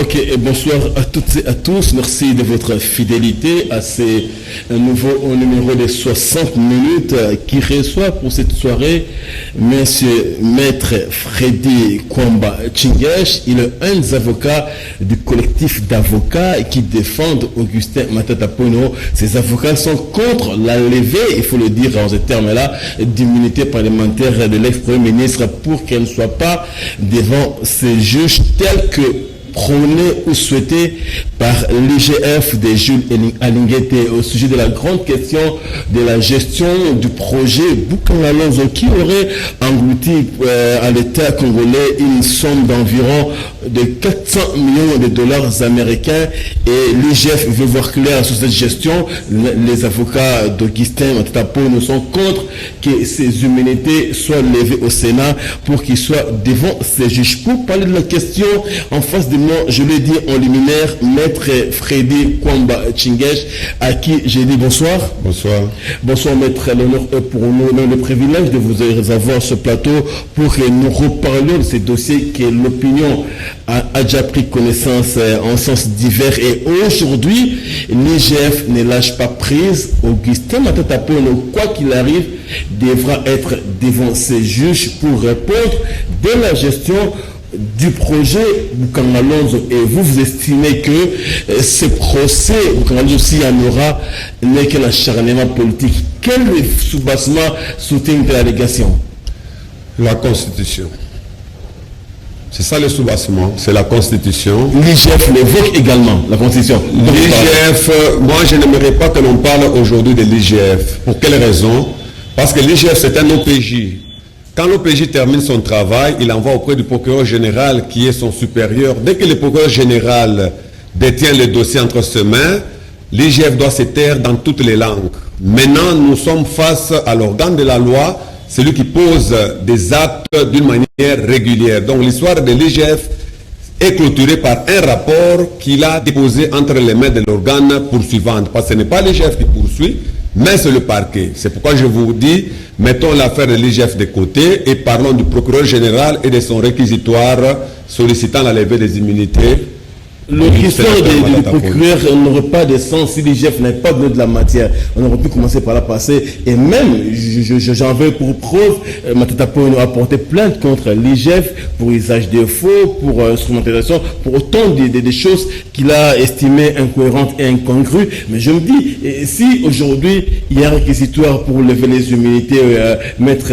Ok, et bonsoir à toutes et à tous. Merci de votre fidélité à ces nouveaux numéro de 60 minutes qui reçoit pour cette soirée Monsieur Maître Freddy Kwamba Chingesh. Il est un des avocats du collectif d'avocats qui défendent Augustin Matata Ponyo. Ces avocats sont contre la levée, il faut le dire en ces termes-là, d'immunité parlementaire de l'ex-premier ministre pour qu'elle ne soit pas devant ces juges tels que prôné ou souhaité par l'IGF de Jules Alinguete au sujet de la grande question de la gestion du projet Boukangalonzo qui aurait englouti à l'État congolais une somme d'environ de 400 millions de dollars américains, et l'IGF veut voir clair sur cette gestion. Les avocats d'Augustin Matata Ponyo sont contre que ces immunités soient levées au Sénat pour qu'ils soient devant ces juges. Pour parler de la question en face de moi, je l'ai dit en liminaire, Maître Freddy Kwamba Chingesh, à qui j'ai dit bonsoir. Bonsoir. Bonsoir Maître, l'honneur est pour nous, le privilège de vous avoir sur ce plateau pour que nous reparlions de ces dossiers que l'opinion a déjà pris connaissance en sens divers, et aujourd'hui l'IGF ne lâche pas prise. Augustin Matata Ponyo, quoi qu'il arrive, devra être devant ses juges pour répondre de la gestion du projet Boukangalonzo. Et vous estimez que ce procès Boukangalonzo, s'il y en aura, n'est qu'un acharnement politique. Quel soubassement soutient l'allégation? La Constitution. C'est ça le soubassement, c'est la Constitution. L'IGF l'évoque également, la Constitution. L'IGF, moi je n'aimerais pas que l'on parle aujourd'hui de l'IGF. Pour quelle raison? Parce que l'IGF c'est un OPJ. Quand l'OPJ termine son travail, il envoie auprès du procureur général qui est son supérieur. Dès que le procureur général détient le dossier entre ses mains, l'IGF doit se taire dans toutes les langues. Maintenant, nous sommes face à l'organe de la loi, celui qui pose des actes d'une manière régulière. Donc l'histoire de l'IGF est clôturée par un rapport qu'il a déposé entre les mains de l'organe poursuivant. Parce que ce n'est pas l'IGF qui poursuit, mais c'est le parquet. C'est pourquoi je vous dis, mettons l'affaire de l'IGF de côté et parlons du procureur général et de son réquisitoire sollicitant la levée des immunités. Le question du procureur n'aurait pas de sens si l'IGF n'avait pas donné de la matière. On aurait pu commencer par la passer. Et même, j'en veux pour preuve, Matata Ponyo a porté plainte contre l'IGF pour usage de faux, pour instrumentalisation, pour autant des choses qu'il a estimées incohérentes et incongrues. Mais je me dis, si aujourd'hui il y a un réquisitoire pour lever les immunités, Maître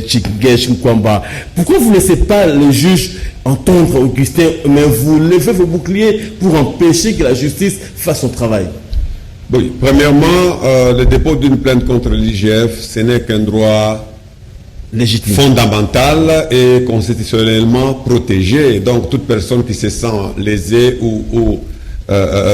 Chingesh Kwamba, pourquoi vous ne laissez pas le juge entendre Augustin, mais vous levez vos boucliers pour empêcher que la justice fasse son travail? Oui, premièrement, le dépôt d'une plainte contre l'IGF, ce n'est qu'un droit légitime, fondamental et constitutionnellement protégé. Donc toute personne qui se sent lésée ou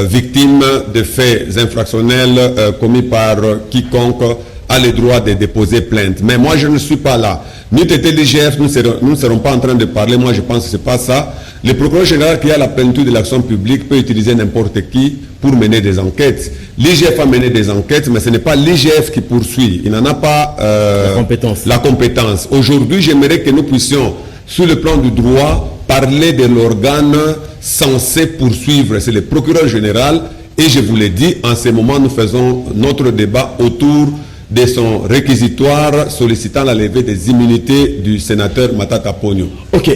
victime de faits infractionnels commis par quiconque a le droit de déposer plainte. Mais moi, je ne suis pas là. N'eût été l'IGF, nous ne serons pas en train de parler. Moi, je pense que ce n'est pas ça. Le procureur général qui a la plénitude de l'action publique peut utiliser n'importe qui pour mener des enquêtes. L'IGF a mené des enquêtes, mais ce n'est pas l'IGF qui poursuit. Il n'en a pas la compétence. Aujourd'hui, j'aimerais que nous puissions, sur le plan du droit, parler de l'organe censé poursuivre. C'est le procureur général. Et je vous l'ai dit, en ce moment, nous faisons notre débat autour de son réquisitoire sollicitant la levée des immunités du sénateur Matata Ponyo. Ok,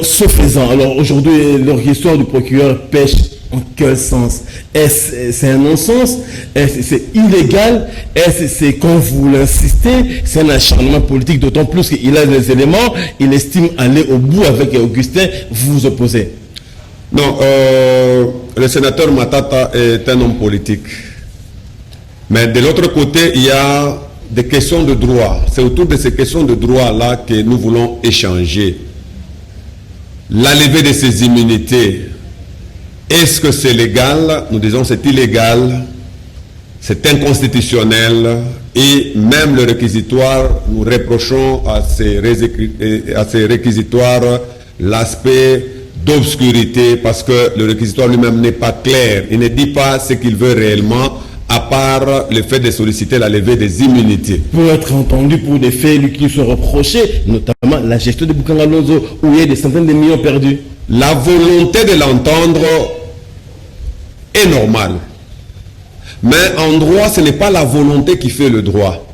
ce faisant, alors aujourd'hui, le réquisitoire du procureur pêche en quel sens? Est-ce c'est un non-sens? Est-ce c'est illégal? Est-ce c'est, comme vous l'insistez, c'est un acharnement politique, d'autant plus qu'il a des éléments, il estime aller au bout avec Augustin, vous vous opposez? Non, le sénateur Matata est un homme politique. Mais de l'autre côté, il y a des questions de droit. C'est autour de ces questions de droit-là que nous voulons échanger. La levée de ces immunités, est-ce que c'est légal? Nous disons c'est illégal, c'est inconstitutionnel, et même le réquisitoire, nous reprochons à ces réquisitoires l'aspect d'obscurité, parce que le réquisitoire lui-même n'est pas clair. Il ne dit pas ce qu'il veut réellement, à part le fait de solliciter la levée des immunités. Pour être entendu pour des faits qui sont reprochés, notamment la gestion de Boukangalonzo, où il y a des centaines de millions perdus. la volonté de l'entendre est normale. Mais en droit, ce n'est pas la volonté qui fait le droit.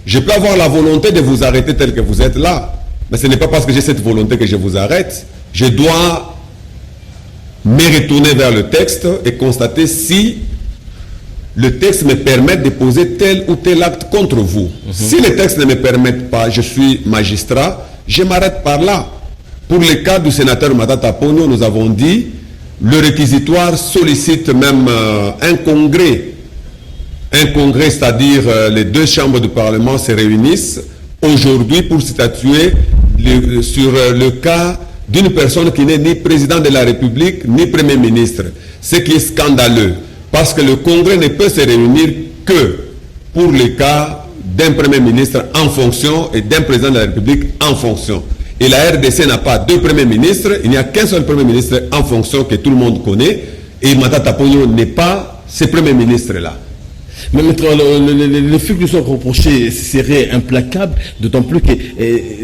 Je peux avoir la volonté de vous arrêter tel que vous êtes là, mais ce n'est pas parce que j'ai cette volonté que je vous arrête. Je dois me retourner vers le texte et constater si le texte me permet de poser tel ou tel acte contre vous. Si le texte ne me permet pas, je suis magistrat, je m'arrête par là. Pour le cas du sénateur Matata Ponyo, nous avons dit, le réquisitoire sollicite même un congrès. Un congrès, c'est-à-dire les deux chambres du Parlement se réunissent aujourd'hui pour statuer sur le cas d'une personne qui n'est ni président de la République, ni Premier ministre. Ce qui est scandaleux. Parce que le Congrès ne peut se réunir que pour le cas d'un Premier ministre en fonction et d'un président de la République en fonction. Et la RDC n'a pas deux Premiers ministres, il n'y a qu'un seul Premier ministre en fonction que tout le monde connaît. Et Matata Ponyo n'est pas ce Premier ministre-là. Mais maintenant, le fait que nous sommes reprochés serait implacable, d'autant plus que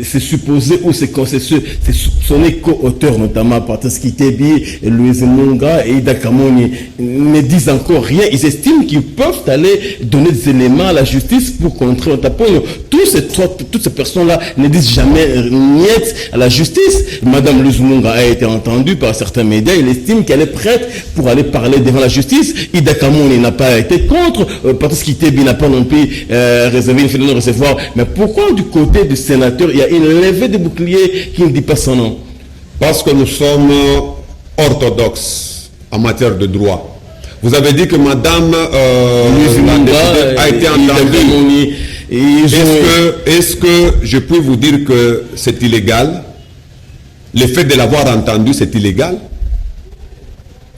c'est supposé, ou c'est son co-auteur, notamment Patrice Kitebi, Louise Munga et Ida Kamoni, ne disent encore rien. Ils estiment qu'ils peuvent aller donner des éléments à la justice pour contrer Otaponyo. Toutes ces personnes-là ne disent jamais niet à la justice. Madame Louise Munga a été entendue par certains médias. Elle estime qu'elle est prête pour aller parler devant la justice. Ida Kamoni n'a pas été contre. Patrice Kitebi n'a pas non plus réservé une fête de recevoir. Mais pourquoi du côté du sénateur, il y a une levée de bouclier qui ne dit pas son nom? Parce que nous sommes orthodoxes en matière de droit. Vous avez dit que Madame a été entendue. Est-ce que je peux vous dire que c'est illégal? Le fait de l'avoir entendu, c'est illégal?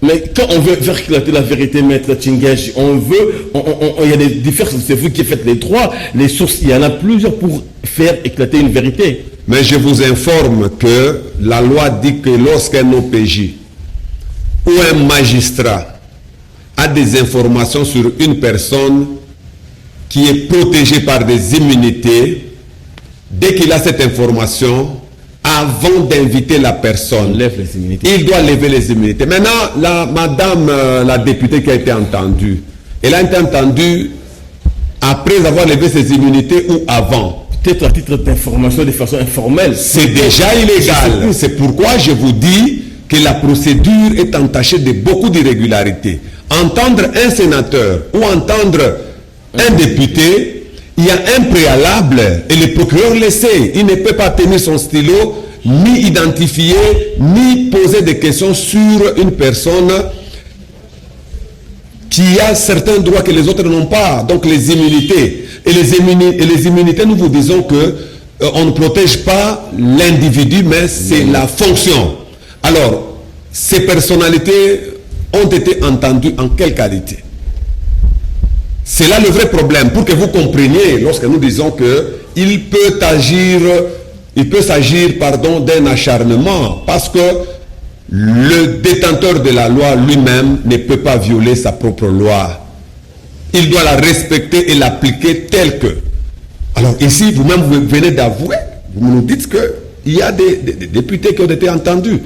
Mais quand on veut faire éclater la vérité, maître Tchingesh, il y a des différences, c'est vous qui faites les droits, les sources, il y en a plusieurs pour faire éclater une vérité. Mais je vous informe que la loi dit que lorsqu'un OPJ ou un magistrat a des informations sur une personne qui est protégée par des immunités, dès qu'il a cette information, avant d'inviter la personne, il doit lever les immunités. Maintenant, madame la députée qui a été entendue, elle a été entendue après avoir levé ses immunités ou avant? Peut-être à titre d'information de façon informelle. C'est déjà illégal. C'est pourquoi je vous dis que la procédure est entachée de beaucoup d'irrégularités. Entendre un sénateur ou entendre un député, il y a un préalable et le procureur le sait. Il ne peut pas tenir son stylo, ni identifier, ni poser des questions sur une personne qui a certains droits que les autres n'ont pas. Donc les immunités. Et les immunités, nous vous disons que on ne protège pas l'individu, mais c'est la fonction. Alors, ces personnalités ont été entendues en quelle qualité? C'est là le vrai problème, pour que vous compreniez, lorsque nous disons qu'il peut s'agir d'un acharnement, parce que le détenteur de la loi lui-même ne peut pas violer sa propre loi. Il doit la respecter et l'appliquer telle que. Alors ici, vous-même, vous venez d'avouer, vous nous dites qu'il y a des députés qui ont été entendus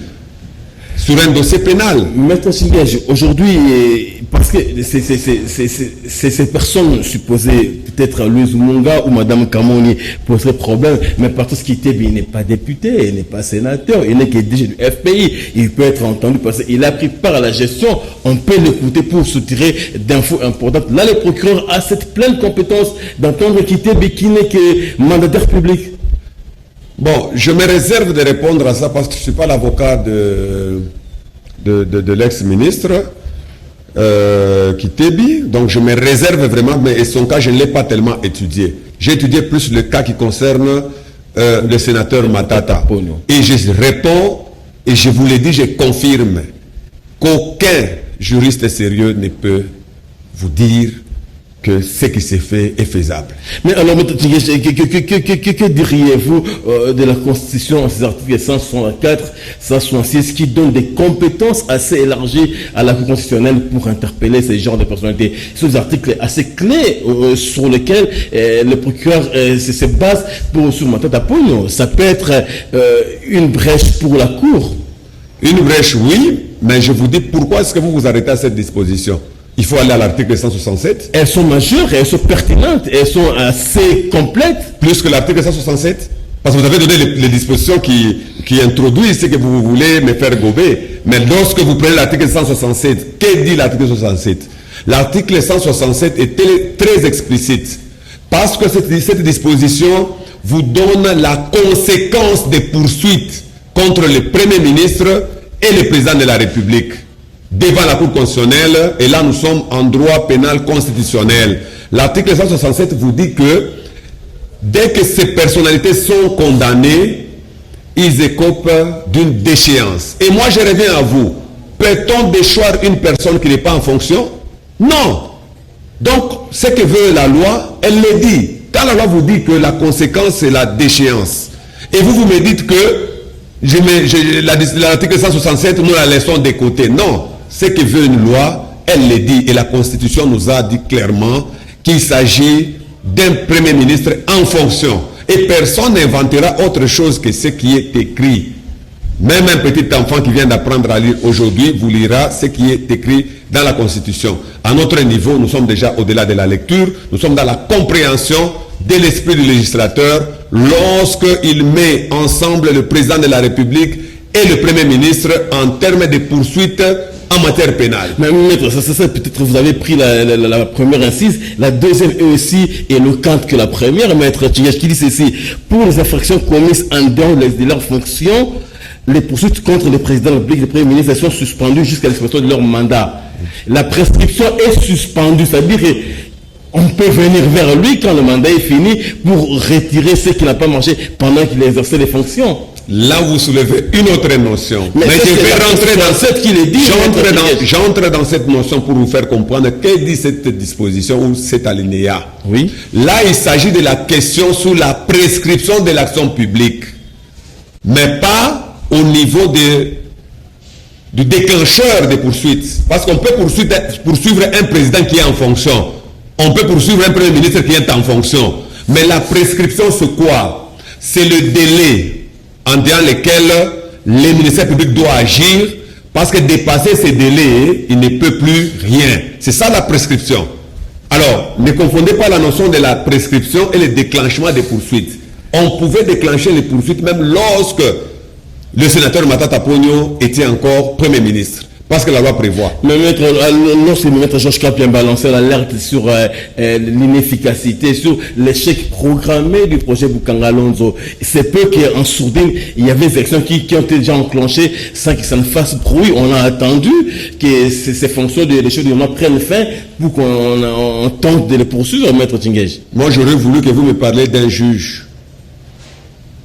sur un dossier pénal. Maître Tchingesh, aujourd'hui, parce que ces personnes supposées, peut-être Louise Munga ou Madame Kamoni, poseraient problème, mais Patrice Kitebi, il n'est pas député, il n'est pas sénateur, il n'est que DG du FPI. Il peut être entendu parce qu'il a pris part à la gestion. On peut l'écouter pour soutirer d'infos importantes. Là, le procureur a cette pleine compétence d'entendre Kitebi qui n'est que mandataire public. Bon, je me réserve de répondre à ça parce que je ne suis pas l'avocat de l'ex-ministre Kitebi. Donc je me réserve vraiment, mais son cas, je ne l'ai pas tellement étudié. J'ai étudié plus le cas qui concerne le sénateur Matata. Et je réponds, et je vous l'ai dit, je confirme qu'aucun juriste sérieux ne peut vous dire que ce qui s'est fait est faisable. Mais alors, que diriez-vous de la Constitution, ces articles 164, 166, qui donnent des compétences assez élargies à la Cour constitutionnelle pour interpeller ces genres de personnalités? Ces articles assez clés sur lesquels le procureur se base pour sur Matata Ponyo. Ça peut être une brèche pour la Cour. Une brèche, oui, mais je vous dis pourquoi est-ce que vous vous arrêtez à cette disposition? Il faut aller à l'article 167. Elles sont majeures, elles sont pertinentes, elles sont assez complètes. Plus que l'article 167? Parce que vous avez donné les dispositions qui introduisent ce que vous voulez me faire gober. Mais lorsque vous prenez l'article 167, que dit l'article 167? L'article 167 est très explicite. Parce que cette disposition vous donne la conséquence des poursuites contre le Premier ministre et le Président de la République devant la Cour constitutionnelle. Et là, nous sommes en droit pénal constitutionnel. L'article 167 vous dit que dès que ces personnalités sont condamnées, ils écopent d'une déchéance. Et moi, je reviens à vous. Peut-on déchoir une personne qui n'est pas en fonction? Non. Donc, ce que veut la loi, elle le dit. Quand la loi vous dit que la conséquence, c'est la déchéance, et vous me dites que l'article 167, nous la laissons de côté. Non. Ce que veut une loi, elle le dit. Et la Constitution nous a dit clairement qu'il s'agit d'un Premier ministre en fonction. Et personne n'inventera autre chose que ce qui est écrit. Même un petit enfant qui vient d'apprendre à lire aujourd'hui vous lira ce qui est écrit dans la Constitution. À notre niveau, nous sommes déjà au-delà de la lecture, nous sommes dans la compréhension de l'esprit du législateur lorsqu'il met ensemble le président de la République et le Premier ministre en termes de poursuites en matière pénale. Mais maître, ça peut-être vous avez pris la première incise, la deuxième est aussi éloquente que la première, maître Tchingej, qui dit ceci: pour les infractions commises en dehors de leur fonction, les poursuites contre le président de la République et le Premier ministre sont suspendues jusqu'à l'expiration de leur mandat. La prescription est suspendue, c'est-à-dire qu'on peut venir vers lui quand le mandat est fini pour retirer ce qui n'a pas marché pendant qu'il exerçait les fonctions. Là, vous soulevez une autre notion. Mais je vais rentrer dans cette qu'il est dit. J'entre dans cette notion pour vous faire comprendre que dit cette disposition ou cet alinéa. Oui. Là, il s'agit de la question sur la prescription de l'action publique, mais pas au niveau du déclencheur des poursuites. Parce qu'on peut poursuivre un président qui est en fonction. On peut poursuivre un Premier ministre qui est en fonction. Mais la prescription, c'est quoi? C'est le délai en dans lequel le ministère public doit agir, parce que dépasser ces délais, il ne peut plus rien. C'est ça la prescription. Alors, ne confondez pas la notion de la prescription et le déclenchement des poursuites. On pouvait déclencher les poursuites même lorsque le sénateur Matata Pogno était encore Premier ministre. Parce que la loi prévoit. Mais maître, lorsque le maître Georges Kapien balançait l'alerte sur l'inefficacité, sur l'échec programmé du projet Bukanga Lonzo, c'est peu qu'en sourdine, il y avait des actions qui ont été déjà enclenchées sans que ça ne fasse bruit. On a attendu que ces fonctions des choses prennent fin pour qu'on tente de les poursuivre, maître Tchingej. Moi, j'aurais voulu que vous me parliez d'un juge.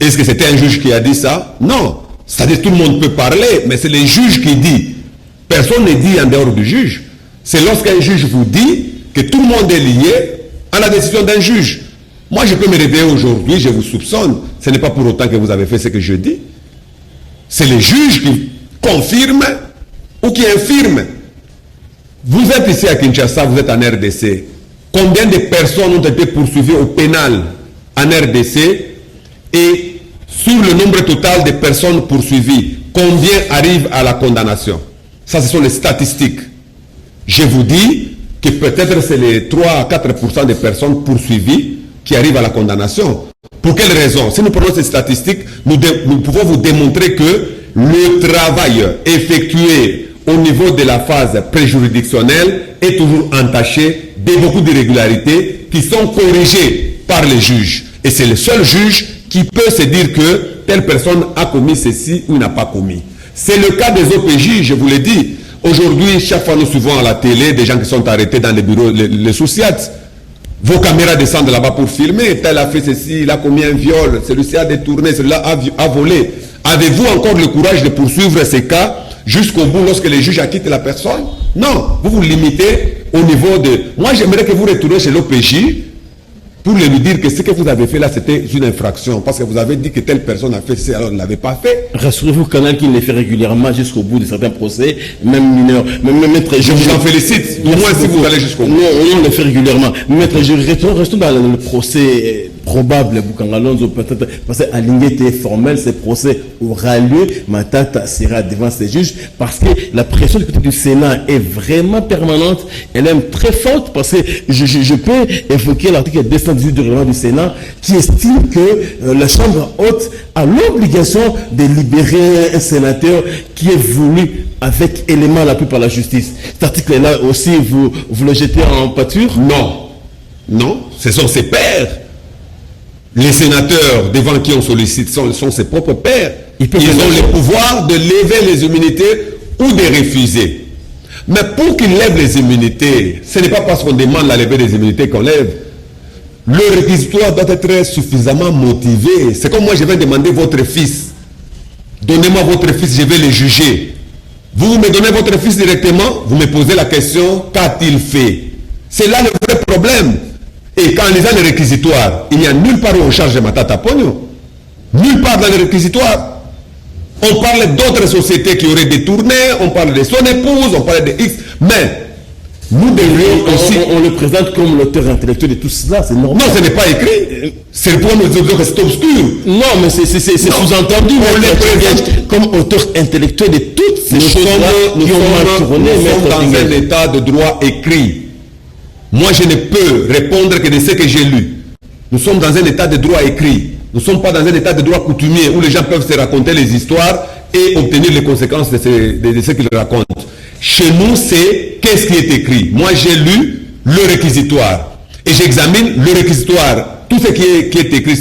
Est-ce que c'était un juge qui a dit ça? Non. C'est-à-dire tout le monde peut parler, mais c'est le juge qui dit. Personne ne dit en dehors du juge. C'est lorsqu'un juge vous dit que tout le monde est lié à la décision d'un juge. Moi, je peux me réveiller aujourd'hui, je vous soupçonne. Ce n'est pas pour autant que vous avez fait ce que je dis. C'est le juge qui confirme ou qui infirme. Vous êtes ici à Kinshasa, vous êtes en RDC. Combien de personnes ont été poursuivies au pénal en RDC? Et sur le nombre total de personnes poursuivies, combien arrivent à la condamnation? Ça, ce sont les statistiques. Je vous dis que peut-être c'est les 3 à 4% des personnes poursuivies qui arrivent à la condamnation. Pour quelle raison? Si nous prenons ces statistiques, nous pouvons vous démontrer que le travail effectué au niveau de la phase préjuridictionnelle est toujours entaché de beaucoup d'irrégularités qui sont corrigées par les juges. Et c'est le seul juge qui peut se dire que telle personne a commis ceci ou n'a pas commis. C'est le cas des OPJ, je vous l'ai dit. Aujourd'hui, chaque fois nous suivons à la télé des gens qui sont arrêtés dans les bureaux, les sous-siats. Vos caméras descendent là-bas pour filmer. Tel a fait ceci, il a commis un viol, celui-ci a détourné, celui-là a volé. Avez-vous encore le courage de poursuivre ces cas jusqu'au bout lorsque les juges acquittent la personne? Non, vous vous limitez au niveau de... Moi, j'aimerais que vous retourniez chez l'OPJ pour lui dire que ce que vous avez fait là, c'était une infraction. Parce que vous avez dit que telle personne a fait ça, alors elle ne l'avait pas fait. Rassurez-vous, Canal qui le fait régulièrement jusqu'au bout de certains procès, même mineurs. Même maître, je vous en félicite. Au moins si vous allez jusqu'au bout. Non, on le fait régulièrement. Maître, restons dans le procès probable, Boukangalonzo peut-être, parce qu'à l'ingété formelle, ce procès aura lieu, Matata sera devant ces juges, parce que la pression du côté du Sénat est vraiment permanente, elle est très forte, parce que je peux évoquer l'article 218 du règlement du Sénat, qui estime que la Chambre haute a l'obligation de libérer un sénateur qui est voulu avec élément à l'appui par la justice. Cet article-là aussi, vous le jetez en pâture? Non. Non, ce sont ses pairs. Les sénateurs devant qui on sollicite sont ses propres pairs. Ils ont le pouvoir de lever les immunités ou de refuser. Mais pour qu'ils lèvent les immunités, ce n'est pas parce qu'on demande la levée des immunités qu'on lève. Le réquisitoire doit être suffisamment motivé. C'est comme moi, je vais demander votre fils. Donnez-moi votre fils, je vais le juger. Vous me donnez votre fils directement, vous me posez la question, qu'a-t-il fait? C'est là le vrai problème. Et quand on lisant les réquisitoires, il n'y a nulle part où on charge Matata Pogno. Nulle part dans les réquisitoires. On parle d'autres sociétés qui auraient détourné, on parle de son épouse, on parle de X. Mais nous devrions aussi... On le présente comme l'auteur intellectuel de tout cela, c'est normal. Non, ce n'est pas écrit. C'est pour nous dire que c'est obscur. Non, mais c'est sous-entendu. On le présente comme auteur intellectuel de toutes ces choses-là qui ont tourné. Nous sommes dans un état de droit écrit. Moi, je ne peux répondre que de ce que j'ai lu. Nous sommes dans un état de droit écrit. Nous ne sommes pas dans un état de droit coutumier où les gens peuvent se raconter les histoires et obtenir les conséquences de ce qu'ils racontent. Chez nous, c'est qu'est-ce qui est écrit. Moi, j'ai lu le réquisitoire et j'examine le réquisitoire. Tout ce qui est écrit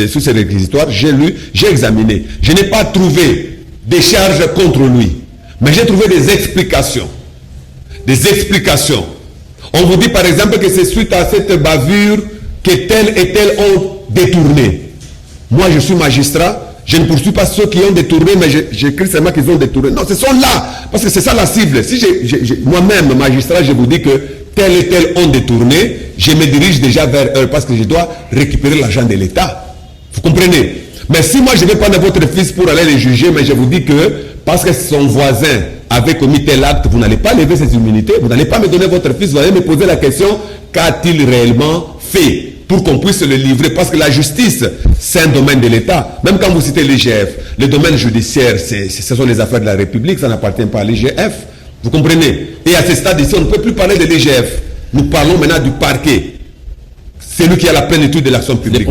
sur ce réquisitoire, j'ai lu, j'ai examiné. Je n'ai pas trouvé des charges contre lui, mais j'ai trouvé des explications. Des explications. On vous dit par exemple que c'est suite à cette bavure que tel et tel ont détourné. Moi, je suis magistrat, je ne poursuis pas ceux qui ont détourné, mais j'écris seulement qu'ils ont détourné. Non, ce sont là, parce que c'est ça la cible. Si moi-même, magistrat, je vous dis que tel et tel ont détourné, je me dirige déjà vers eux parce que je dois récupérer l'argent de l'État. Vous comprenez? Mais si moi, je vais prendre votre fils pour aller les juger, mais je vous dis que parce que son voisin avait commis tel acte, vous n'allez pas lever ses immunités, vous n'allez pas me donner votre fils, vous allez me poser la question, qu'a-t-il réellement fait pour qu'on puisse le livrer? Parce que la justice, c'est un domaine de l'État. Même quand vous citez l'IGF, le domaine judiciaire, ce sont les affaires de la République, ça n'appartient pas à l'IGF. Vous comprenez? Et à ce stade ici, on ne peut plus parler de l'IGF. Nous parlons maintenant du parquet. C'est lui qui a la plénitude de l'action publique.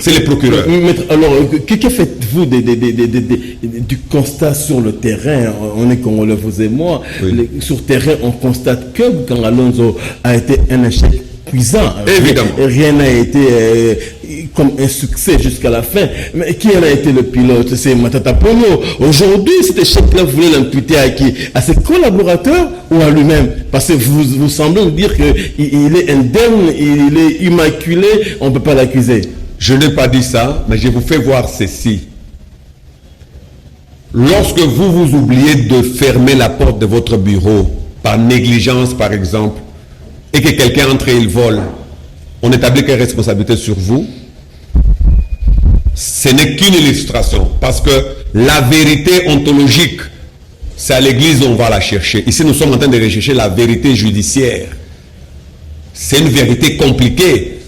C'est le procureur. Maître, alors, que faites-vous du constat sur le terrain? On est Congolais, vous et moi. Oui. Sur terrain, on constate que Boukangalonzo a été un échec cuisant. Évidemment. Rien n'a été comme un succès jusqu'à la fin. Mais qui en a été le pilote? C'est Matata Pogno. Aujourd'hui, cet échec-là, vous voulez l'imputer à qui? À ses collaborateurs ou à lui-même? Parce que vous semblez nous dire qu'il est indemne, il est immaculé, on ne peut pas l'accuser. Je n'ai pas dit ça, mais je vous fais voir ceci. Lorsque vous vous oubliez de fermer la porte de votre bureau, par négligence par exemple, et que quelqu'un entre et il vole, on établit quelle responsabilité sur vous? Ce n'est qu'une illustration, parce que la vérité ontologique, c'est à l'église où on va la chercher. Ici, nous sommes en train de rechercher la vérité judiciaire. C'est une vérité compliquée.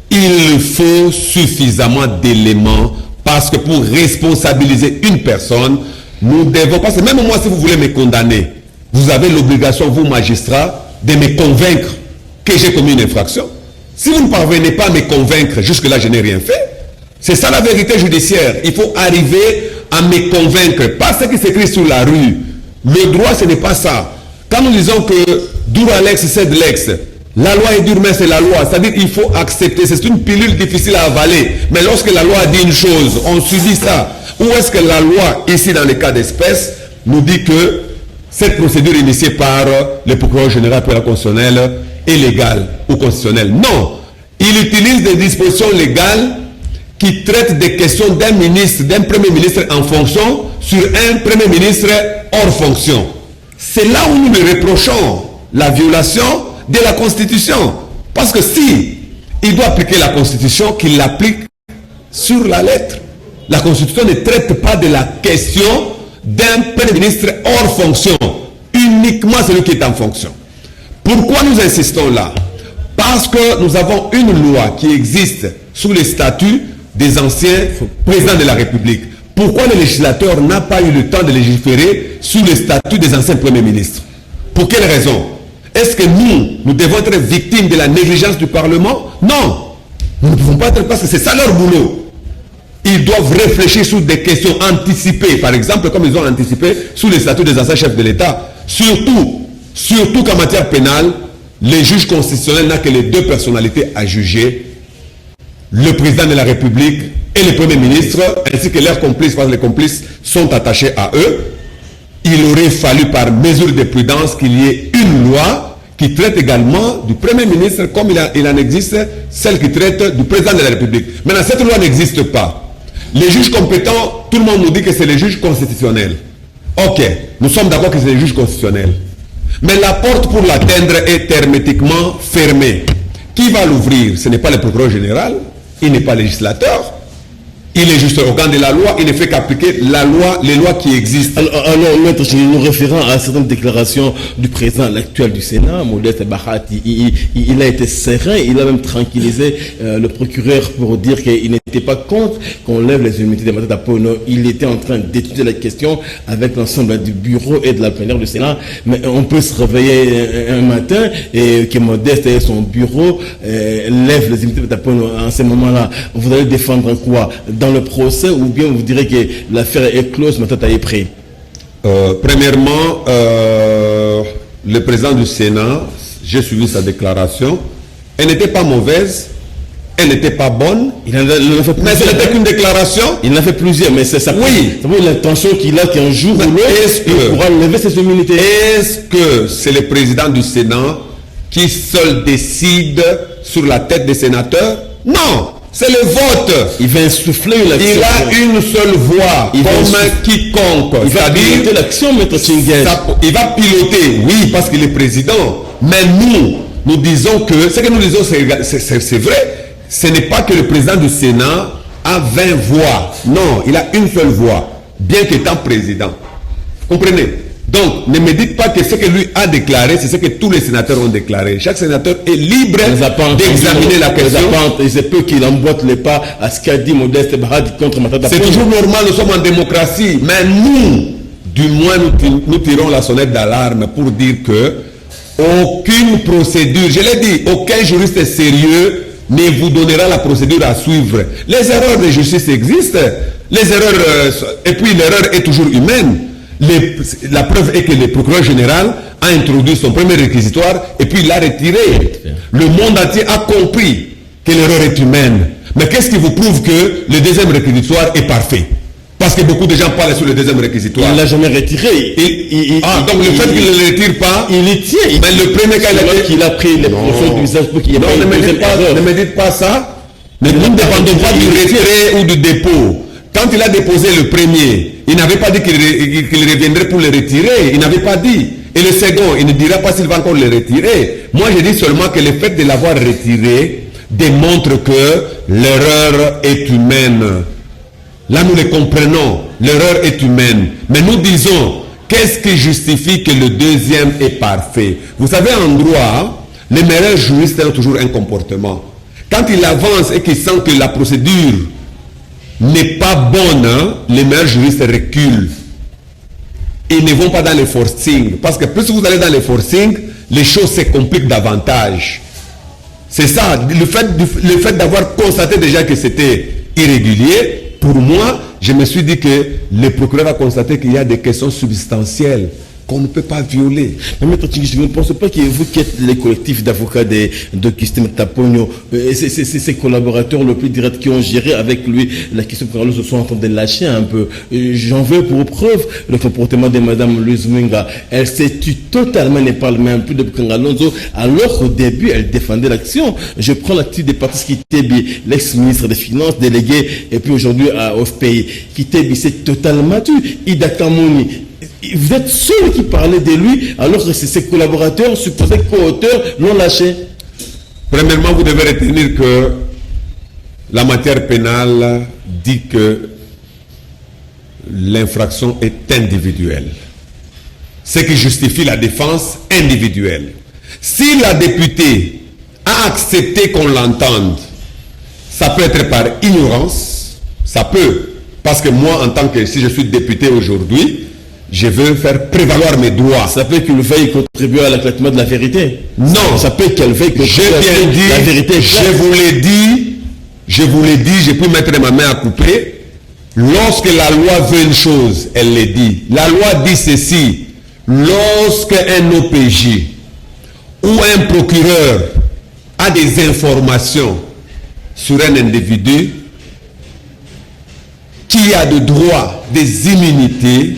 Il faut suffisamment d'éléments, parce que pour responsabiliser une personne, nous devons, parce que même moi, si vous voulez me condamner, vous avez l'obligation, vous, magistrats, de me convaincre que j'ai commis une infraction. Si vous ne parvenez pas à me convaincre, jusque-là, je n'ai rien fait. C'est ça la vérité judiciaire. Il faut arriver à me convaincre. Pas ce qui s'écrit sur la rue. Le droit, ce n'est pas ça. Quand nous disons que dur à l'ex, c'est de l'ex, la loi est dure, mais c'est la loi. C'est-à-dire qu'il faut accepter. C'est une pilule difficile à avaler. Mais lorsque la loi dit une chose, on subit ça. Ou est-ce que la loi, ici dans le cas d'espèce, nous dit que cette procédure initiée par le procureur général pour la constitutionnelle est légale ou constitutionnelle? Non. Il utilise des dispositions légales qui traitent des questions d'un ministre, d'un premier ministre en fonction sur un premier ministre hors fonction. C'est là où nous lui reprochons la violation de la Constitution. Parce que si il doit appliquer la Constitution, qu'il l'applique sur la lettre. La Constitution ne traite pas de la question d'un premier ministre hors fonction, uniquement celui qui est en fonction. Pourquoi nous insistons là? Parce que nous avons une loi qui existe sous les statuts des anciens présidents de la République. Pourquoi le législateur n'a pas eu le temps de légiférer sous les statuts des anciens premiers ministres? Pour quelle raison? Est-ce que nous devons être victimes de la négligence du Parlement? Non. Nous ne pouvons pas être, parce que c'est ça leur boulot. Ils doivent réfléchir sur des questions anticipées, par exemple, comme ils ont anticipé sous les statuts des anciens chefs de l'État. Surtout qu'en matière pénale, les juges constitutionnels n'ont que les deux personnalités à juger, le président de la République et le Premier ministre, ainsi que leurs complices, parce que les complices sont attachés à eux. Il aurait fallu, par mesure de prudence, qu'il y ait une loi qui traite également du Premier ministre, comme il en existe celle qui traite du président de la République. Maintenant, cette loi n'existe pas. Les juges compétents, tout le monde nous dit que c'est les juges constitutionnels. Ok, nous sommes d'accord que c'est les juges constitutionnels. Mais la porte pour l'atteindre est hermétiquement fermée. Qui va l'ouvrir? Ce n'est pas le procureur général, il n'est pas législateur. Il est juste organe de la loi, il ne fait qu'appliquer la loi, les lois qui existent. Alors, maître, nous référant à certaines déclarations du président actuel du Sénat, Modeste Bahati, il a été serein, il a même tranquillisé le procureur pour dire qu'il n'était pas contre qu'on lève les immunités de Matata Ponyo. Il était en train d'étudier la question avec l'ensemble du bureau et de la plénière du Sénat. Mais on peut se réveiller un matin et que Modeste et son bureau lèvent les immunités de Matata Ponyo. En ce moment-là, vous allez défendre quoi? Dans le procès, ou bien vous direz que l'affaire est close, Matata est prêt? Premièrement, le président du Sénat, j'ai suivi sa déclaration, elle n'était pas mauvaise, elle n'était pas bonne, mais ce n'était qu'une déclaration. Il en a fait plusieurs, mais c'est ça. Oui. C'est l'intention qu'il a qu'un jour ou l'autre, il pourra lever ses immunités. Est-ce que c'est le président du Sénat qui seul décide sur la tête des sénateurs? Non. C'est le vote. Il va insuffler l'action. Il a une seule voix, comme quiconque. Il va piloter l'action, maître Tchinguez. Il va piloter, oui, parce qu'il est président. Mais nous disons que, ce que nous disons, c'est vrai. Ce n'est pas que le président du Sénat a 20 voix. Non, il a une seule voix, bien qu'étant président. Vous comprenez? Donc, ne me dites pas que ce que lui a déclaré, c'est ce que tous les sénateurs ont déclaré. Chaque sénateur est libre d'examiner la question. Il se peut qu'il emboîte les pas à ce qu'a dit Modeste Bahati contre Matata Ponyo. C'est toujours normal, nous sommes en démocratie. Mais nous, du moins, nous tirons la sonnette d'alarme pour dire que aucune procédure, je l'ai dit, aucun juriste sérieux ne vous donnera la procédure à suivre. Les erreurs de justice existent. Les erreurs, et puis l'erreur est toujours humaine. La preuve est que le procureur général a introduit son premier réquisitoire et puis il l'a retiré. Le monde entier a compris que l'erreur est humaine. Mais qu'est-ce qui vous prouve que le deuxième réquisitoire est parfait? Parce que beaucoup de gens parlent sur le deuxième réquisitoire. Il ne l'a jamais retiré. Donc le fait qu'il ne le retire pas, il y tient. Mais le premier cas, il a pris les proportions du visage pour qu'il y ait pas une deuxième erreur. Ne me dites pas ça. Mais nous ne dépendons pas du retrait ou du dépôt. Quand il a déposé le premier, il n'avait pas dit qu'il reviendrait pour le retirer. Il n'avait pas dit. Et le second, il ne dira pas s'il va encore le retirer. Moi, je dis seulement que le fait de l'avoir retiré démontre que l'erreur est humaine. Là, nous le comprenons. L'erreur est humaine. Mais nous disons, qu'est-ce qui justifie que le deuxième est parfait? Vous savez, en droit, les meilleurs juristes ont toujours un comportement. Quand il avance et qu'il sent que la procédure n'est pas bonne, les meilleurs juristes reculent. Ils ne vont pas dans les forcing. Parce que plus vous allez dans les forcing, les choses se compliquent davantage. C'est ça. Le fait d'avoir constaté déjà que c'était irrégulier, pour moi, je me suis dit que le procureur a constaté qu'il y a des questions substantielles qu'on ne peut pas violer. Mais maître Tchinguez, je ne pense pas que vous qui êtes les collectifs d'avocats d'Augustin Matata Ponyo, c'est ses collaborateurs le plus direct qui ont géré avec lui la question que se sont en train de lâcher un peu. J'en veux pour preuve le comportement de Madame Louise Mwenga. Elle s'est tue totalement, ne parle même plus de Bukangalonzo, alors qu'au début, elle défendait l'action. Je prends l'actif des partis Kitebi, l'ex-ministre des Finances, délégué, et puis aujourd'hui à OFPI. Kitebi s'est totalement tue. Ida Kamoni, vous êtes seul qui parlait de lui, alors que ses collaborateurs, supposés co-auteurs, l'ont lâché. Premièrement, vous devez retenir que la matière pénale dit que l'infraction est individuelle. Ce qui justifie la défense individuelle. Si la députée a accepté qu'on l'entende, Ça peut être par ignorance, ça peut, parce que moi, en tant que, si je suis député aujourd'hui, je veux faire prévaloir mes droits. Ça peut qu'il veuille contribuer à l'éclatement de la vérité. Non. Ça peut qu'elle veuille contribuer à la vérité. Je vous l'ai dit, j'ai pu mettre ma main à couper. Lorsque la loi veut une chose, elle le dit. La loi dit ceci. Lorsque un OPJ ou un procureur a des informations sur un individu qui a de droits, des immunités,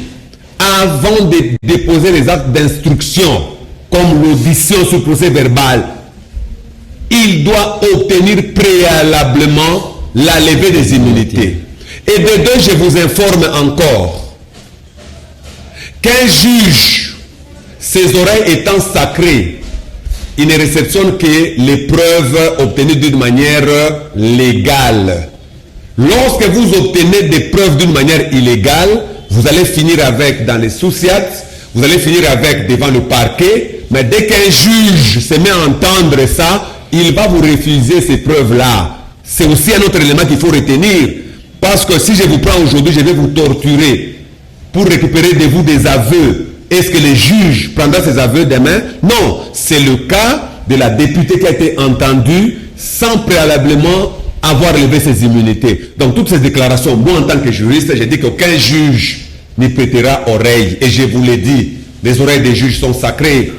avant de déposer les actes d'instruction, comme l'audition sur procès verbal, il doit obtenir préalablement la levée des immunités. Et de deux, je vous informe encore qu'un juge, ses oreilles étant sacrées, il ne réceptionne que les preuves obtenues d'une manière légale. Lorsque vous obtenez des preuves d'une manière illégale, vous allez finir avec, dans les sous-siats, vous allez finir avec devant le parquet, mais dès qu'un juge se met à entendre ça, il va vous refuser ces preuves-là. C'est aussi un autre élément qu'il faut retenir. Parce que si je vous prends aujourd'hui, je vais vous torturer pour récupérer de vous des aveux. Est-ce que le juge prendra ces aveux demain? Non, c'est le cas de la députée qui a été entendue sans préalablement avoir levé ses immunités. Donc toutes ces déclarations, moi en tant que juriste, j'ai dit qu'aucun juge n'y prêtera oreille. Et je vous l'ai dit, les oreilles des juges sont sacrées.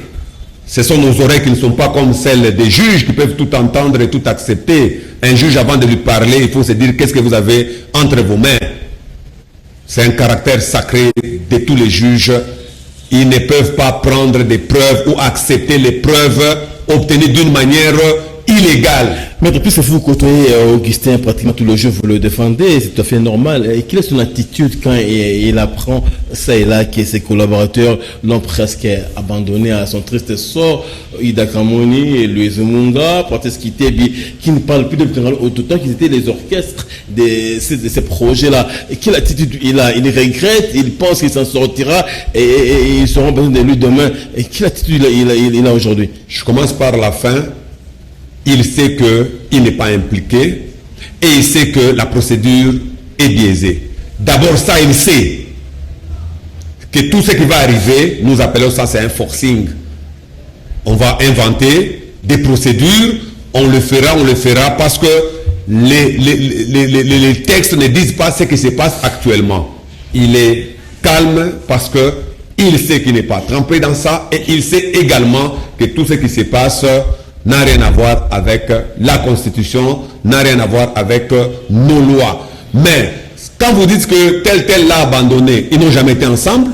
Ce sont nos oreilles qui ne sont pas comme celles des juges qui peuvent tout entendre et tout accepter. Un juge, avant de lui parler, il faut se dire qu'est-ce que vous avez entre vos mains. C'est un caractère sacré de tous les juges. Ils ne peuvent pas prendre des preuves ou accepter les preuves obtenues d'une manière illégale. Mais depuis que vous côtoyez Augustin pratiquement tous les jours, vous le défendez, c'est tout à fait normal. Et quelle est son attitude quand il apprend ça et là que ses collaborateurs l'ont presque abandonné à son triste sort? Ida Kamoni et Louise Munga, Patrice Kitebi, qui ne parlent plus depuis autant qu'ils étaient les orchestres de ces projets-là. Et quelle attitude il a? Il regrette, il pense qu'il s'en sortira et ils seront besoin de lui demain. Et quelle attitude il a aujourd'hui? Je commence par la fin. Il sait qu'il n'est pas impliqué et il sait que la procédure est biaisée. D'abord ça, il sait que tout ce qui va arriver, nous appelons ça, c'est un forcing. On va inventer des procédures, on le fera parce que les textes ne disent pas ce qui se passe actuellement. Il est calme parce que il sait qu'il n'est pas trempé dans ça et il sait également que tout ce qui se passe n'a rien à voir avec la Constitution, n'a rien à voir avec nos lois. Mais quand vous dites que tel l'a abandonné, ils n'ont jamais été ensemble.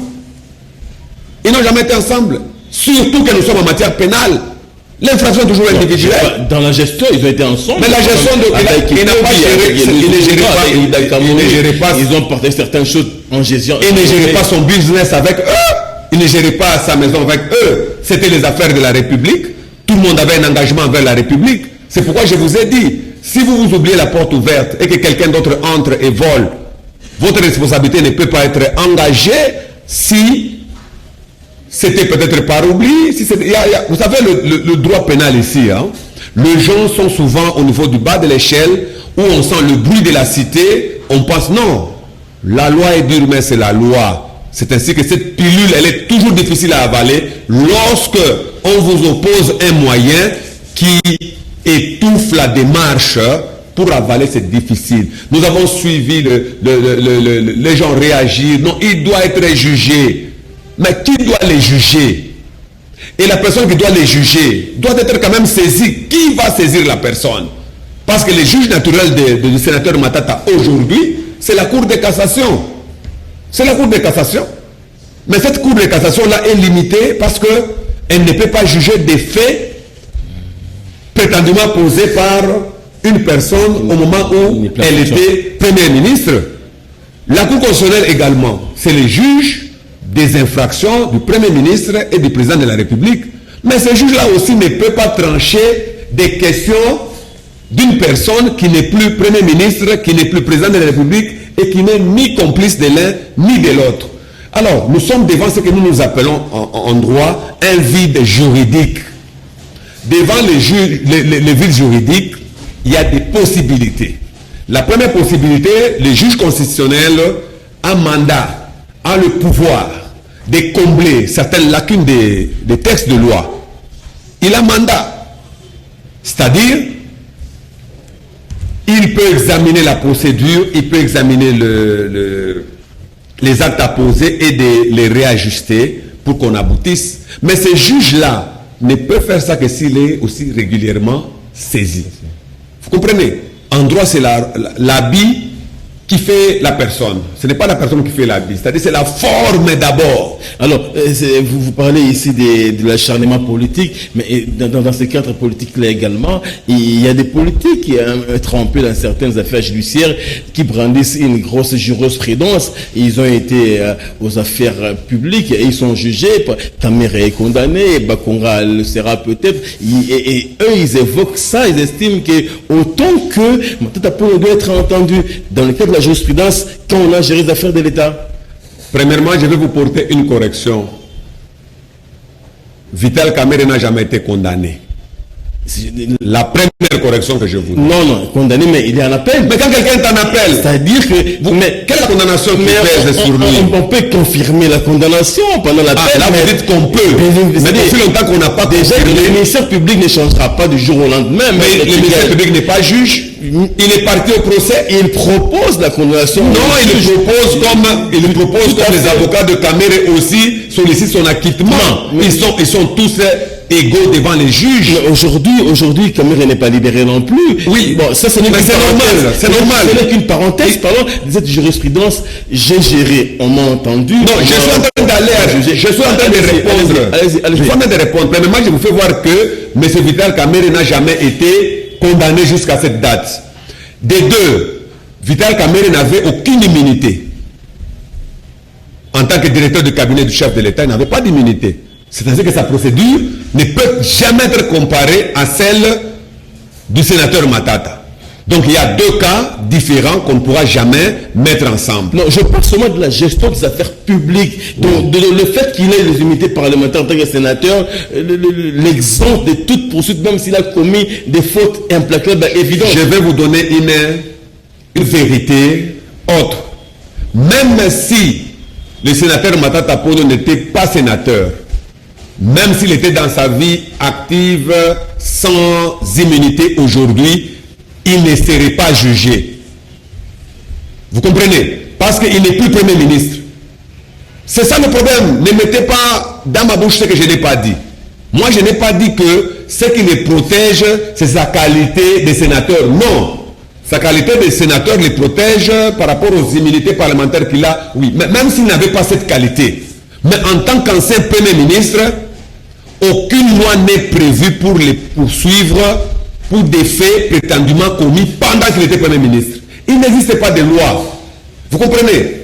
Ils n'ont jamais été ensemble. Surtout que nous sommes en matière pénale. L'infraction est toujours individuelle. Dans la gestion, ils ont été ensemble. Mais la gestion il n'a pas géré. Il ne gérait pas. Ils ont porté certaines choses en gestion. Il ne gérait pas son business avec eux. Il ne gérait pas sa maison avec eux. C'était les affaires de la République. Tout le monde avait un engagement envers la République. C'est pourquoi je vous ai dit, si vous vous oubliez la porte ouverte et que quelqu'un d'autre entre et vole, votre responsabilité ne peut pas être engagée si c'était peut-être par oubli. Si vous savez, le droit pénal ici, hein, les gens sont souvent au niveau du bas de l'échelle où on sent le bruit de la cité, on pense non, la loi est dure mais c'est la loi. C'est ainsi que cette pilule, elle est toujours difficile à avaler lorsque on vous oppose un moyen qui étouffe la démarche. Pour avaler, c'est difficile. Nous avons suivi les gens réagir. Non, il doit être jugé. Mais qui doit les juger? Et la personne qui doit les juger doit être quand même saisie. Qui va saisir la personne? Parce que le juge naturel du sénateur Matata aujourd'hui, c'est la Cour de cassation. C'est la Cour de cassation. Mais cette Cour de cassation-là est limitée parce qu'elle ne peut pas juger des faits prétendument posés par une personne au moment où elle était Premier ministre. La Cour constitutionnelle également, c'est le juge des infractions du Premier ministre et du Président de la République. Mais ce juge-là aussi ne peut pas trancher des questions d'une personne qui n'est plus Premier ministre, qui n'est plus Président de la République et qui n'est ni complice de l'un ni de l'autre. Alors, nous sommes devant ce que nous appelons en droit un vide juridique. Devant le vide juridique, il y a des possibilités. La première possibilité, le juge constitutionnel a mandat, a le pouvoir de combler certaines lacunes des textes de loi. Il a mandat. C'est-à-dire, il peut examiner la procédure, il peut examiner les actes à poser et les réajuster pour qu'on aboutisse. Mais ce juge-là ne peut faire ça que s'il est aussi régulièrement saisi. Vous comprenez? En droit, c'est l'habit qui fait la personne. Ce n'est pas la personne qui fait l'habit. C'est-à-dire c'est la forme d'abord. Alors, vous parlez ici de l'acharnement politique, mais dans ce cadre politique-là également, il y a des politiques qui trempés dans certaines affaires judiciaires qui brandissent une grosse jurisprudence. Ils ont été aux affaires publiques et ils sont jugés. Kamere est condamné, Bakonga le sera peut-être. Et eux, ils évoquent ça, ils estiment que autant que Matata Ponyo doit être entendu dans le cadre de la jurisprudence quand on a géré les affaires de l'État. Premièrement, je vais vous porter une correction. Vital Kamerhe n'a jamais été condamné. La première correction que je vous donne. Non, condamné, mais il est en appel. Mais quand quelqu'un t'en appelle, c'est-à-dire que... mais quelle condamnation qui pèse sur lui? On peut confirmer la condamnation pendant l'appel. Là, vous dites qu'on peut. Mais depuis longtemps qu'on n'a pas déjà, le ministère public ne changera pas du jour au lendemain. Mais le ministère public n'est pas juge. Il est parti au procès. Il propose la condamnation. Non, il propose comme les avocats de Kamere aussi sollicitent son acquittement. Ils sont tous égaux devant les juges. Aujourd'hui, Kamere n'est pas libéré non plus. Oui, bon, ça c'est normal. C'est normal. Ce n'est qu'une parenthèse. Parlons de cette jurisprudence. J'ai géré. On m'a entendu. Non, je suis en train d'aller. Je suis en train de répondre. Allez-y. Je suis en train de répondre. Premièrement, je vous fais voir que M. Vital Kamerhe n'a jamais été condamné jusqu'à cette date. Des deux, Vital Kamerhe n'avait aucune immunité. En tant que directeur de cabinet du chef de l'État, il n'avait pas d'immunité. C'est-à-dire que sa procédure ne peut jamais être comparée à celle du sénateur Matata. Donc il y a deux cas différents qu'on ne pourra jamais mettre ensemble. Non, je parle seulement de la gestion des affaires publiques. Donc, le fait qu'il ait les immunités parlementaires en tant que sénateur, l'exemple de toute poursuite, même s'il a commis des fautes implacables, évidentes. Je vais vous donner une vérité autre. Même si le sénateur Matata Ponyo n'était pas sénateur, même s'il était dans sa vie active sans immunité aujourd'hui, il ne serait pas jugé. Vous comprenez? Parce qu'il n'est plus Premier ministre. C'est ça le problème. Ne mettez pas dans ma bouche ce que je n'ai pas dit. Moi, je n'ai pas dit que ce qui le protège, c'est sa qualité de sénateur. Non. Sa qualité de sénateur le protège par rapport aux immunités parlementaires qu'il a. Oui, mais même s'il n'avait pas cette qualité. Mais en tant qu'ancien Premier ministre, aucune loi n'est prévue pour les poursuivre pour des faits prétendument commis pendant qu'il était Premier ministre. Il n'existe pas de loi. Vous comprenez?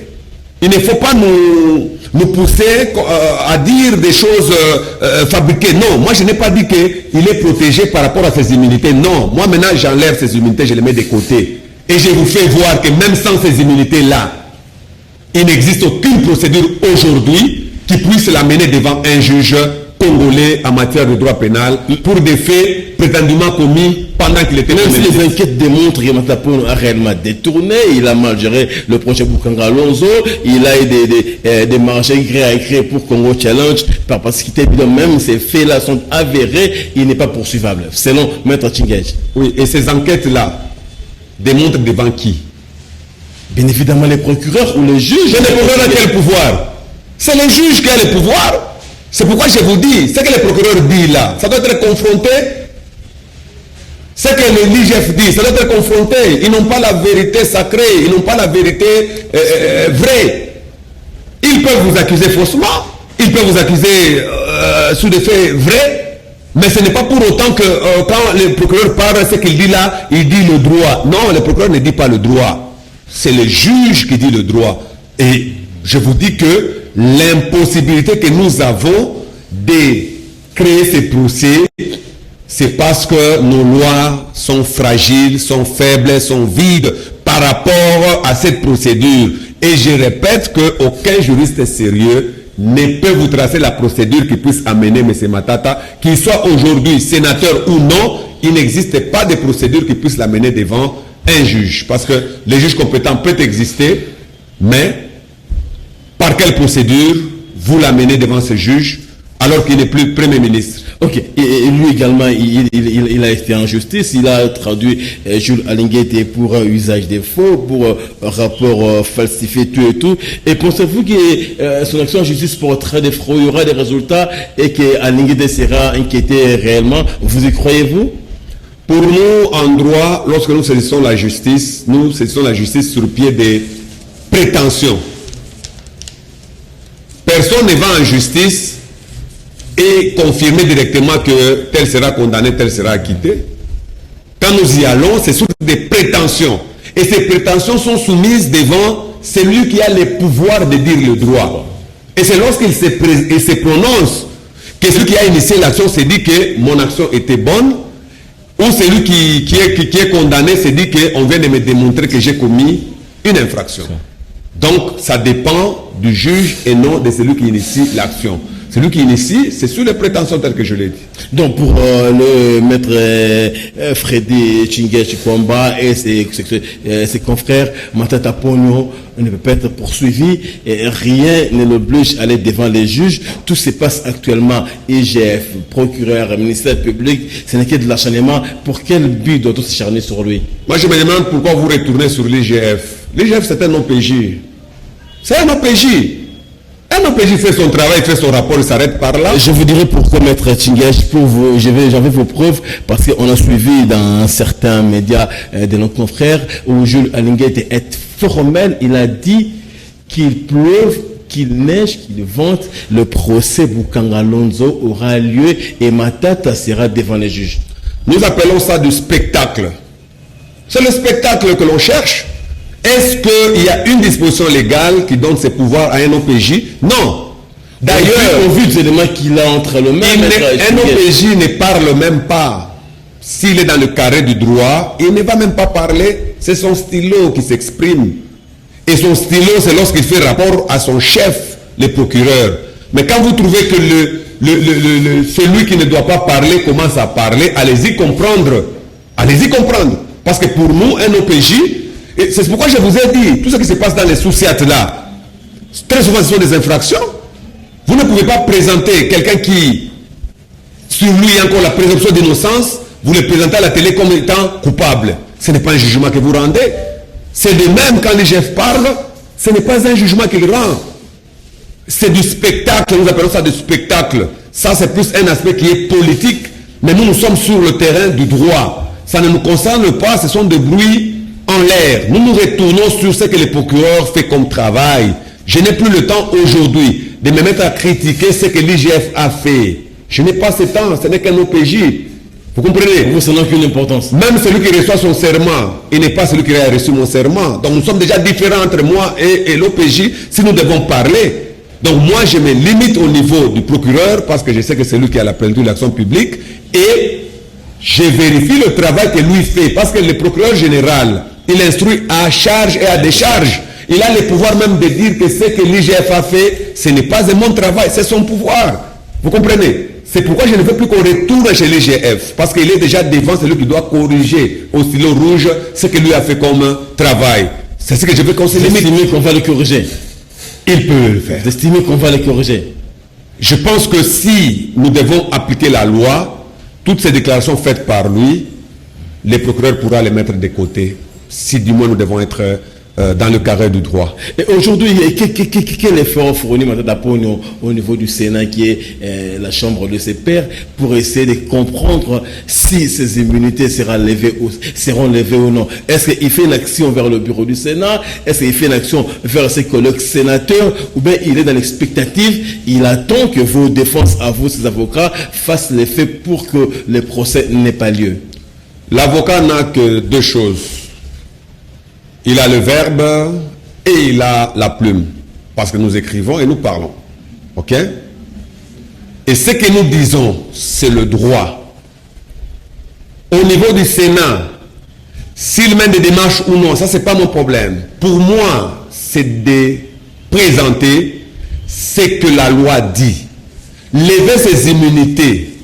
Il ne faut pas nous pousser à dire des choses fabriquées. Non, moi je n'ai pas dit qu'il est protégé par rapport à ses immunités. Non, moi maintenant j'enlève ses immunités, je les mets de côté. Et je vous fais voir que même sans ces immunités-là, il n'existe aucune procédure aujourd'hui qui puisse l'amener devant un juge congolais en matière de droit pénal pour des faits prétendument commis pendant qu'il était... Même si les enquêtes démontrent que Matata Ponyo a réellement détourné, il a mal géré le projet Bukanga Alonso, il a eu des marchés gré à gré pour Congo Challenge, parce qu'il évident même ces faits-là sont avérés, il n'est pas poursuivable, selon Maître Chingej. Oui, et ces enquêtes-là démontrent devant qui? Bien évidemment les procureurs ou les juges. Mais les procureurs ont quel pouvoir? C'est les juges qui ont le pouvoir. C'est pourquoi je vous dis, ce que le procureur dit là, ça doit être confronté. Ce que le l'IGF dit, ça doit être confronté. Ils n'ont pas la vérité sacrée, ils n'ont pas la vérité vraie. Ils peuvent vous accuser faussement, ils peuvent vous accuser sous des faits vrais, mais ce n'est pas pour autant que quand le procureur parle, ce qu'il dit là, il dit le droit. Non, le procureur ne dit pas le droit. C'est le juge qui dit le droit. Et je vous dis que l'impossibilité que nous avons de créer ces procès, c'est parce que nos lois sont fragiles, sont faibles, sont vides par rapport à cette procédure. Et je répète qu'aucun juriste sérieux ne peut vous tracer la procédure qui puisse amener M. Matata, qu'il soit aujourd'hui sénateur ou non, il n'existe pas de procédure qui puisse l'amener devant un juge. Parce que les juges compétents peuvent exister, mais par quelle procédure vous l'amenez devant ce juge alors qu'il n'est plus Premier ministre? Ok, et lui également, il a été en justice, il a traduit Jules Alinguete pour usage des faux, pour rapport falsifié, tout et tout. Et pensez-vous que son action en justice portera des fruits, il y aura des résultats et que Alinguete sera inquiété réellement? Vous y croyez-vous? Pour nous, en droit, lorsque nous saisissons la justice, nous saisissons la justice sur le pied des prétentions. Personne ne va en justice et confirmer directement que tel sera condamné, tel sera acquitté. Quand nous y allons, c'est sur des prétentions. Et ces prétentions sont soumises devant celui qui a le pouvoir de dire le droit. Et c'est lorsqu'il se prononce que celui qui a initié l'action se dit que mon action était bonne, ou celui qui est condamné se dit qu'on vient de me démontrer que j'ai commis une infraction. Donc, ça dépend du juge et non de celui qui initie l'action. Celui qui initie, c'est sur les prétentions telles que je l'ai dit. Donc pour le maître Freddy Chingue Chikwamba et ses confrères, Matata Pogno ne peut pas être poursuivi et rien ne l'oblige à aller devant les juges. Tout se passe actuellement. IGF, procureur, ministère public, ce n'est que de l'acharnement. Pour quel but doit-on s'acharner sur lui? Moi je me demande pourquoi vous retournez sur l'IGF. L'IGF c'est un OPJ. C'est un OPJ. Un OPJ fait son travail, fait son rapport, il s'arrête par là. Je vous dirai pourquoi, maître Chinguech, j'avais vos preuves, parce qu'on a suivi dans certains médias de nos confrères, où Jules Alinguete est formel, il a dit qu'il pleuve, qu'il neige, qu'il vente, le procès Bukanga Lonzo aura lieu et Matata sera devant les juges. Nous appelons ça du spectacle. C'est le spectacle que l'on cherche. Est-ce qu'il y a une disposition légale qui donne ses pouvoirs à un OPJ? Non. D'ailleurs, au vu des éléments qu'il a entre le même, un OPJ ne parle même pas. S'il est dans le carré du droit, il ne va même pas parler. C'est son stylo qui s'exprime. Et son stylo, c'est lorsqu'il fait rapport à son chef, le procureur. Mais quand vous trouvez que celui qui ne doit pas parler commence à parler, allez-y comprendre. Allez-y comprendre. Parce que pour nous, un OPJ, et c'est pourquoi je vous ai dit, tout ce qui se passe dans les sous-siates là, très souvent ce sont des infractions. Vous ne pouvez pas présenter quelqu'un qui, sur lui, il y a encore la présomption d'innocence, vous le présentez à la télé comme étant coupable. Ce n'est pas un jugement que vous rendez. C'est de même quand l'IGF parle, ce n'est pas un jugement qu'il rend. C'est du spectacle, nous appelons ça du spectacle. Ça c'est plus un aspect qui est politique, mais nous sommes sur le terrain du droit. Ça ne nous concerne pas, ce sont des bruits en l'air. Nous nous retournons sur ce que le procureur fait comme travail. Je n'ai plus le temps aujourd'hui de me mettre à critiquer ce que l'IGF a fait. Je n'ai pas ce temps, ce n'est qu'un OPJ. Vous comprenez? Vous, ça n'a aucune importance. Même celui qui reçoit son serment, il n'est pas celui qui a reçu mon serment. Donc nous sommes déjà différents entre moi et l'OPJ si nous devons parler. Donc moi je me limite au niveau du procureur parce que je sais que c'est lui qui a la plénitude de l'action publique et je vérifie le travail que lui fait parce que le procureur général, il instruit à charge et à décharge. Il a le pouvoir même de dire que ce que l'IGF a fait, ce n'est pas de mon travail, c'est son pouvoir. Vous comprenez? C'est pourquoi je ne veux plus qu'on retourne chez l'IGF, parce qu'il est déjà devant celui qui doit corriger au stylo rouge ce que lui a fait comme travail. C'est ce que je veux qu'on se limite. Vous estimez qu'on va le corriger? Il peut le faire. Vous estimez qu'on va le corriger? Je pense que si nous devons appliquer la loi, toutes ces déclarations faites par lui, le procureur pourra les mettre de côté. Si du moins nous devons être dans le carré du droit. Et aujourd'hui, quel effort fournit Matata Pogno au niveau du Sénat, qui est la chambre de ses pairs, pour essayer de comprendre si ces immunités seront levées ou non? Est-ce qu'il fait une action vers le bureau du Sénat? Est-ce qu'il fait une action vers ses collègues sénateurs? Ou bien il est dans l'expectative, il attend que vos défenses à vous, ses avocats, fassent les faits pour que le procès n'ait pas lieu? L'avocat n'a que deux choses. Il a le verbe et il a la plume. Parce que nous écrivons et nous parlons. Ok? Et ce que nous disons, c'est le droit. Au niveau du Sénat, s'il mène des démarches ou non, ça c'est pas mon problème. Pour moi, c'est de présenter ce que la loi dit. Lever ses immunités,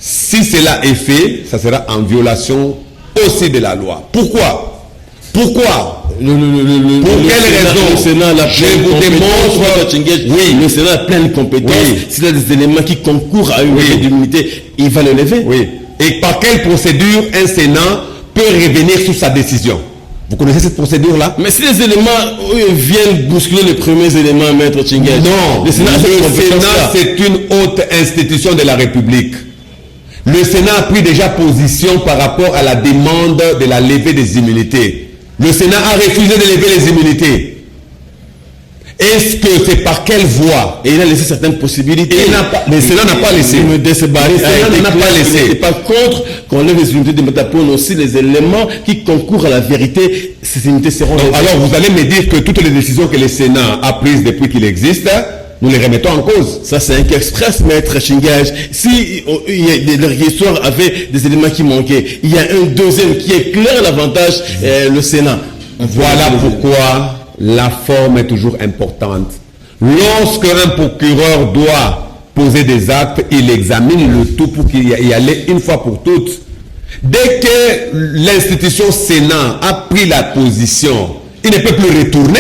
Si cela est fait, ça sera en violation aussi de la loi. Pourquoi? Pourquoi? Pour quelle raison? Le Sénat a je vous démontre. Oui, le Sénat a plein de compétences. Oui. S'il y a des éléments qui concourent à une levée d'immunité, il va le lever. Oui. Et par quelle procédure un Sénat peut revenir sur sa décision? Vous connaissez cette procédure-là? Mais si les éléments viennent bousculer les premiers éléments, Maître Tchingej. Non, le Sénat c'est une haute institution de la République. Le Sénat a pris déjà position par rapport à la demande de la levée des immunités. Le Sénat a refusé de lever les immunités. Est-ce que c'est par quelle voie? Et il a laissé certaines possibilités. Le Sénat n'a pas laissé. Le Sénat n'a pas laissé. Il n'est pas contre qu'on lève les immunités de Matapone, aussi les éléments qui concourent à la vérité. Ces immunités seront levées. Alors vous allez me dire que toutes les décisions que le Sénat a prises depuis qu'il existe, nous les remettons en cause. Ça, c'est un cas express, Maître Tchingej. Si l'histoire avait des éléments qui manquaient, il y a un deuxième qui éclaire l'avantage, le Sénat. Voilà pourquoi la forme est toujours importante. Lorsque un procureur doit poser des actes, il examine le tout pour qu'il y aille une fois pour toutes. Dès que l'institution Sénat a pris la position, il ne peut plus retourner.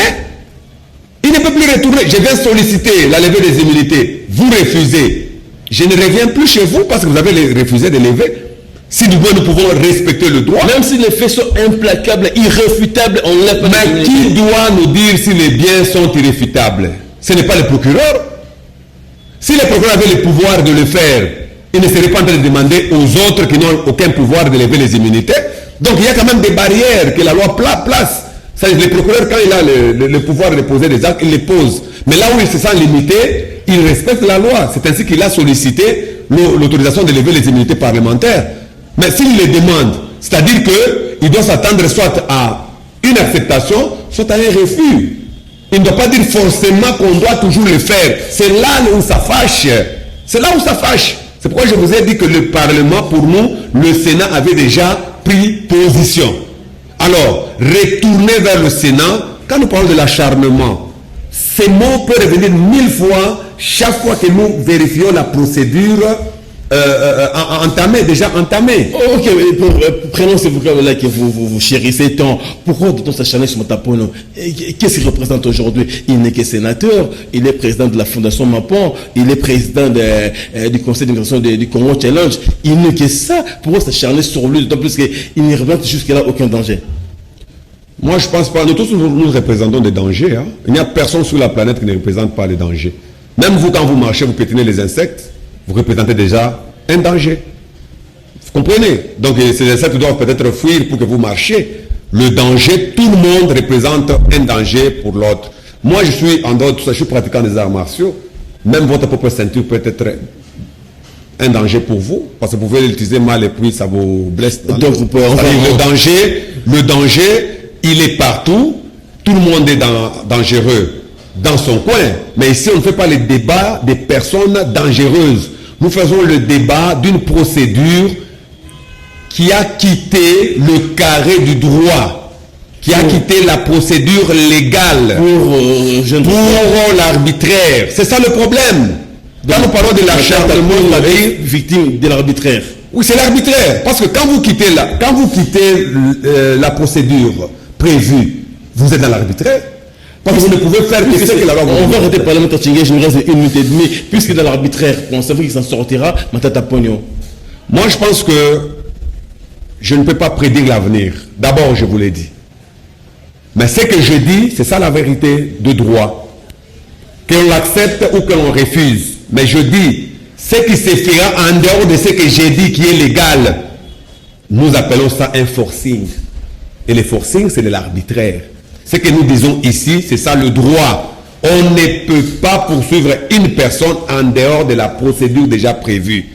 Il ne peut plus retourner. Je viens solliciter la levée des immunités. Vous refusez. Je ne reviens plus chez vous parce que vous avez refusé de lever. Si nous pouvons respecter le droit. Même si les faits sont implacables, irréfutables, on lève pas. Mais qui doit nous dire si les biens sont irréfutables? Ce n'est pas le procureur. Si le procureur avait le pouvoir de le faire, il ne serait pas en train de demander aux autres qui n'ont aucun pouvoir de lever les immunités. Donc il y a quand même des barrières que la loi place. Le procureur, quand il a le pouvoir de poser des actes, il les pose. Mais là où il se sent limité, il respecte la loi. C'est ainsi qu'il a sollicité l'autorisation de lever les immunités parlementaires. Mais s'il les demande, c'est-à-dire qu'il doit s'attendre soit à une acceptation, soit à un refus. Il ne doit pas dire forcément qu'on doit toujours le faire. C'est là où ça fâche. C'est là où ça fâche. C'est pourquoi je vous ai dit que le Parlement, pour nous, le Sénat avait déjà pris position. Alors, retourner vers le Sénat, quand nous parlons de l'acharnement, ces mots peuvent revenir 1000 fois chaque fois que nous vérifions la procédure déjà entamée. Ok, prenons ce vocabulaire que vous chérissez tant. Pourquoi doit-on s'acharner sur Matapone? Qu'est-ce qu'il représente aujourd'hui? Il n'est que sénateur, il est président de la Fondation Mapon, il est président du conseil d'administration du Congo Challenge. Il n'est que ça. Pourquoi s'acharner sur lui? D'autant plus qu'il n'y représente jusque-là aucun danger. Moi, je ne pense pas. Nous tous, nous représentons des dangers. Hein. Il n'y a personne sur la planète qui ne représente pas les dangers. Même vous, quand vous marchez, vous piétinez les insectes, vous représentez déjà un danger. Vous comprenez? Donc, ces insectes doivent peut-être fuir pour que vous marchiez. Le danger, tout le monde représente un danger pour l'autre. Moi, je suis, en dehors de tout ça, je suis pratiquant des arts martiaux. Même votre propre ceinture peut être un danger pour vous, parce que vous pouvez l'utiliser mal et puis ça vous blesse. Donc, le danger, il est partout. Tout le monde est dangereux dans son coin. Mais ici, on ne fait pas le débat des personnes dangereuses. Nous faisons le débat d'une procédure qui a quitté le carré du droit, qui a quitté la procédure légale pour l'arbitraire. C'est ça le problème. Quand nous parlons de l'acharnement, victime de l'arbitraire. Oui, c'est l'arbitraire. Parce que quand vous quittez la procédure prévue, vous êtes dans l'arbitraire. Parce que vous ne pouvez faire que ce que la loi vous dit. On va arrêter par le Maître Tchingej, il nous reste 1 minute et demie, puisque dans l'arbitraire, on savait qu'il s'en sortira, Matata Pogno. Moi, je pense que je ne peux pas prédire l'avenir. D'abord, je vous l'ai dit. Mais ce que je dis, c'est ça la vérité de droit. Qu'on l'accepte ou qu'on refuse. Mais je dis, ce qui se fera en dehors de ce que j'ai dit qui est légal, nous appelons ça un forcing. Et le forcing, c'est de l'arbitraire. Ce que nous disons ici, c'est ça le droit. On ne peut pas poursuivre une personne en dehors de la procédure déjà prévue.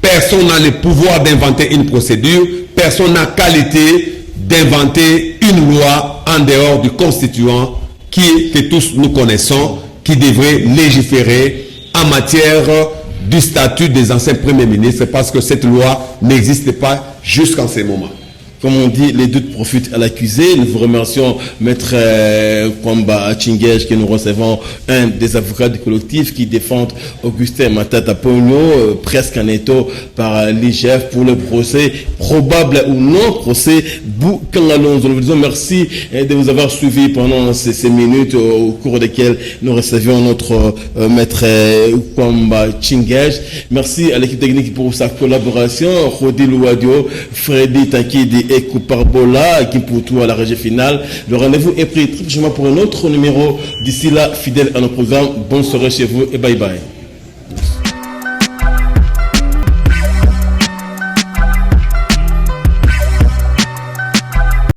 Personne n'a le pouvoir d'inventer une procédure. Personne n'a qualité d'inventer une loi en dehors du constituant que tous nous connaissons, qui devrait légiférer en matière du statut des anciens premiers ministres, parce que cette loi n'existe pas jusqu'en ce moment. comme on dit, les doutes profitent à l'accusé. Nous vous remercions, Maître Kwamba Chinguej, que nous recevons, un des avocats du collectif qui défendent Augustin Matata Pogno, presque en étau par l'IGF pour le procès, probable ou non procès Boukangalonzo. Nous vous disons merci de vous avoir suivis pendant ces minutes au cours desquelles nous recevions notre Maître Kwamba Chinguej. Merci à l'équipe technique pour sa collaboration. Rodi Louadio, Freddy Tankidi et Kouparbola, qui pour tout à la régie finale. Le rendez-vous est pris très prochainement pour un autre numéro. D'ici là, fidèle à nos programmes, bonne soirée chez vous et bye bye.